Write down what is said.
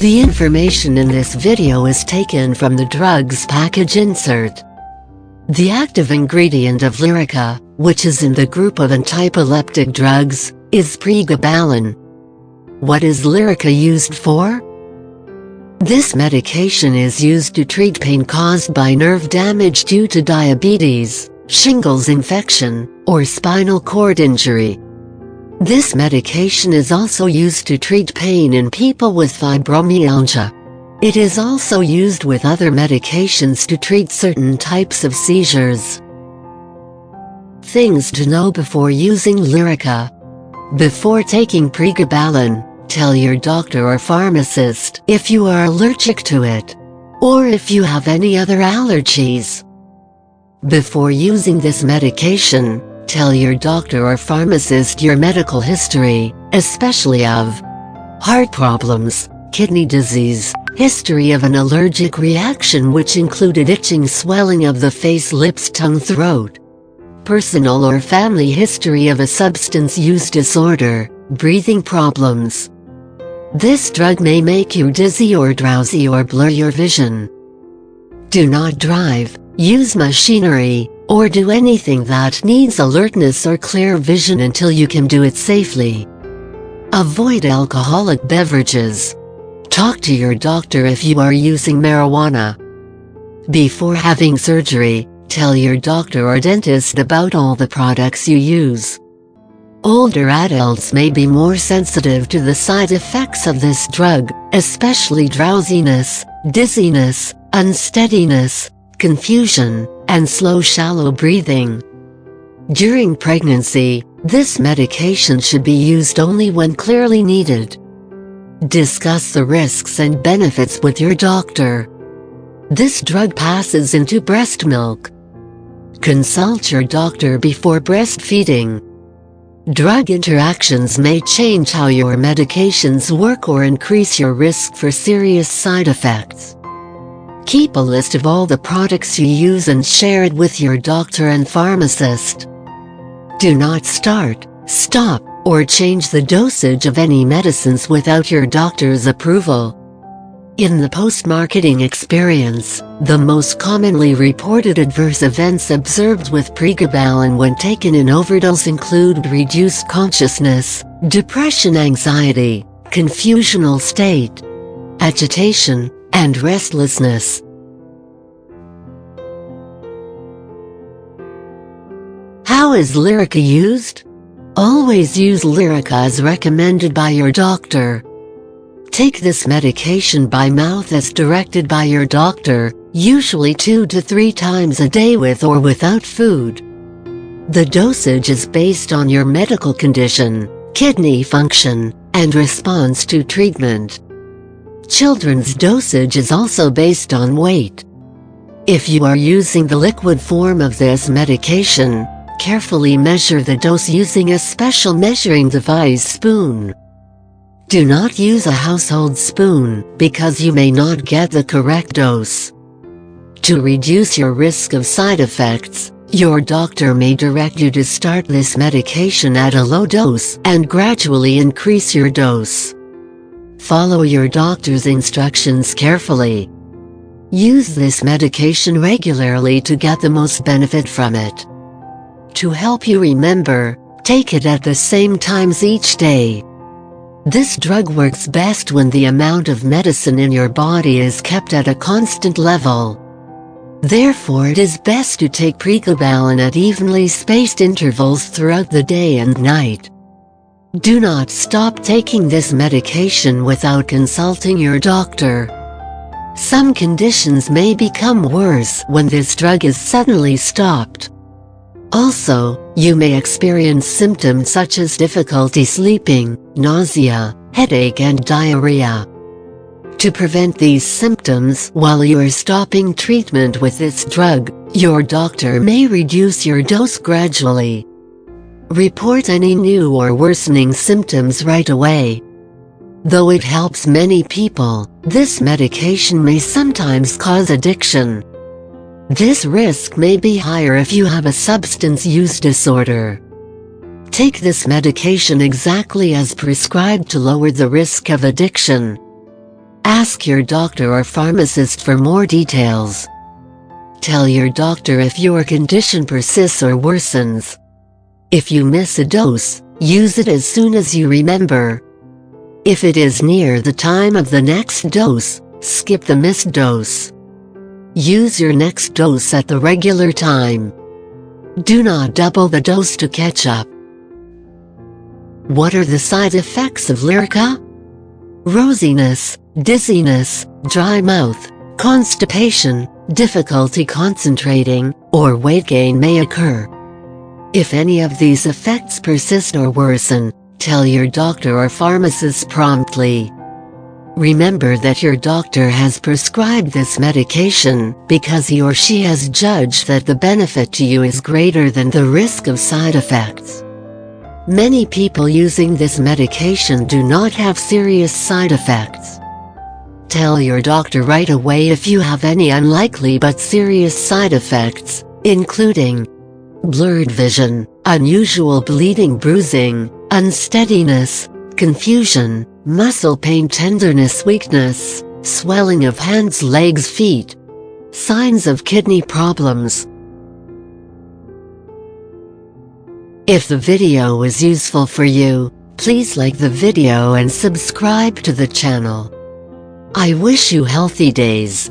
The information in this video is taken from the drug's package insert. The active ingredient of LYRICA, which is in the group of antiepileptic drugs, is pregabalin. What is LYRICA used for? This medication is used to treat pain caused by nerve damage due to diabetes, shingles infection, or spinal cord injury. This medication is also used to treat pain in people with fibromyalgia. It is also used with other medications to treat certain types of seizures. Things to know before using LYRICA. Before taking pregabalin, tell your doctor or pharmacist if you are allergic to it, or if you have any other allergies. Before using this medication, tell your doctor or pharmacist your medical history, especially of heart problems, kidney disease, history of an allergic reaction which included itching, swelling of the face, lips, tongue, throat, personal or family history of a substance use disorder, breathing problems. This drug may make you dizzy or drowsy or blur your vision. Do not drive, use machinery, or do anything that needs alertness or clear vision until you can do it safely. Avoid alcoholic beverages. Talk to your doctor if you are using marijuana. Before having surgery, tell your doctor or dentist about all the products you use. Older adults may be more sensitive to the side effects of this drug, especially drowsiness, dizziness, unsteadiness, confusion, and slow shallow breathing. During pregnancy, this medication should be used only when clearly needed. Discuss the risks and benefits with your doctor. This drug passes into breast milk. Consult your doctor before breastfeeding. Drug interactions may change how your medications work or increase your risk for serious side effects. Keep a list of all the products you use and share it with your doctor and pharmacist. Do not start, stop, or change the dosage of any medicines without your doctor's approval. In the post-marketing experience, the most commonly reported adverse events observed with pregabalin when taken in overdose include reduced consciousness, depression, anxiety, confusional state, agitation, and restlessness. How is LYRICA used? Always use LYRICA as recommended by your doctor. Take this medication by mouth as directed by your doctor, usually 2 to 3 times a day with or without food. The dosage is based on your medical condition, kidney function, and response to treatment. Children's dosage is also based on weight. If you are using the liquid form of this medication, carefully measure the dose using a special measuring device spoon. Do not use a household spoon, because you may not get the correct dose. To reduce your risk of side effects, your doctor may direct you to start this medication at a low dose and gradually increase your dose. Follow your doctor's instructions carefully. Use this medication regularly to get the most benefit from it. To help you remember, take it at the same times each day. This drug works best when the amount of medicine in your body is kept at a constant level. Therefore, it is best to take pregabalin at evenly spaced intervals throughout the day and night. Do not stop taking this medication without consulting your doctor. Some conditions may become worse when this drug is suddenly stopped. Also, you may experience symptoms such as difficulty sleeping, nausea, headache, and diarrhea. To prevent these symptoms while you are stopping treatment with this drug, your doctor may reduce your dose gradually. Report any new or worsening symptoms right away. Though it helps many people, this medication may sometimes cause addiction. This risk may be higher if you have a substance use disorder. Take this medication exactly as prescribed to lower the risk of addiction. Ask your doctor or pharmacist for more details. Tell your doctor if your condition persists or worsens. If you miss a dose, use it as soon as you remember. If it is near the time of the next dose, skip the missed dose. Use your next dose at the regular time. Do not double the dose to catch up. What are the side effects of Lyrica? Rosiness, dizziness, dry mouth, constipation, difficulty concentrating, or weight gain may occur. If any of these effects persist or worsen, tell your doctor or pharmacist promptly. Remember that your doctor has prescribed this medication because he or she has judged that the benefit to you is greater than the risk of side effects. Many people using this medication do not have serious side effects. Tell your doctor right away if you have any unlikely but serious side effects, including blurred vision, unusual bleeding, bruising, unsteadiness, confusion, muscle pain, tenderness, weakness, swelling of hands, legs, feet, signs of kidney problems. If the video is useful for you, please like the video and subscribe to the channel. I wish you healthy days.